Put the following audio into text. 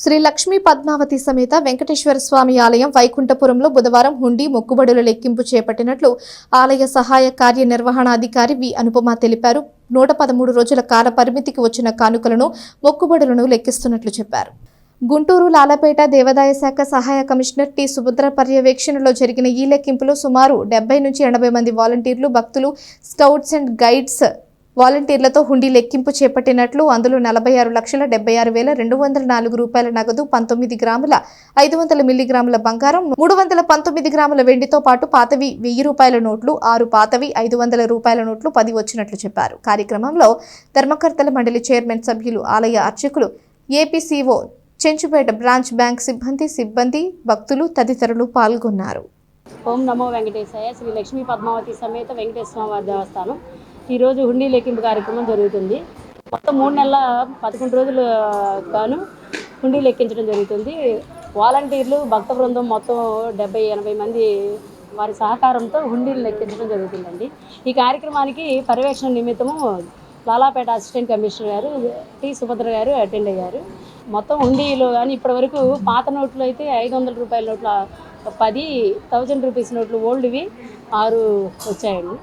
శ్రీ లక్ష్మీ పద్మావతి సమేత వెంకటేశ్వర స్వామి ఆలయం వైకుంఠపురంలో బుధవారం హుండీ మొక్కుబడుల లెక్కింపు చేపట్టినట్లు ఆలయ సహాయ కార్యనిర్వహణాధికారి వి అనుపమ తెలిపారు. 113 రోజుల కాల పరిమితికి వచ్చిన కానుకలను మొక్కుబడులను లెక్కిస్తున్నట్లు చెప్పారు. గుంటూరు లాలపేట దేవాదాయ శాఖ సహాయ కమిషనర్ టి సుభద్ర పర్యవేక్షణలో జరిగిన ఈ లెక్కింపులో సుమారు 70 నుంచి 80 మంది వాలంటీర్లు, భక్తులు, స్కౌట్స్ అండ్ గైడ్స్ వాలంటీర్లతో హుండీ లెక్కింపు చేపట్టినట్లు, అందులో 46,76,204 రూపాయల నగదు, 19 గ్రాముల 500 మిల్లీగ్రాముల బంగారం, 319 గ్రాముల వెండితో పాటు పాతవి 1000 రూపాయల నోట్లు, 6 పాతవి 500 రూపాయల నోట్లు 10 వచ్చినట్లు చెప్పారు. కార్యక్రమంలో ధర్మకర్తల మండలి చైర్మన్ సభ్యులు, ఆలయ అర్చకులు, ఏపీసీఓ, చెంచుపేట బ్రాంచ్ బ్యాంక్ సిబ్బంది, భక్తులు తదితరులు పాల్గొన్నారు. ఓం నమో వెంకటేశాయ. శ్రీ లక్ష్మీ పద్మావతి సమేత వెంకటేశ్వర వారి దేవస్థానం ఈరోజు హుండీ లెక్కింపు కార్యక్రమం జరుగుతుంది. మొత్తం 3 నెలల 11 రోజులు గాను హుండీ లెక్కించడం జరుగుతుంది. వాలంటీర్లు, భక్త బృందం మొత్తం 70-80 మంది వారి సహకారంతో హుండీలు లెక్కించడం జరుగుతుందండి. ఈ కార్యక్రమానికి పర్యవేక్షణ నిమిత్తము లాలాపేట అసిస్టెంట్ కమిషనర్ గారు టి సుభద్ర గారు అటెండ్ అయ్యారు. మొత్తం హుండీలో కానీ ఇప్పటివరకు పాత నోట్లు అయితే 500 రూపాయల నోట్ల 10, 1000 రూపీస్ నోట్లు ఓల్డ్వి 6 వచ్చాయండి.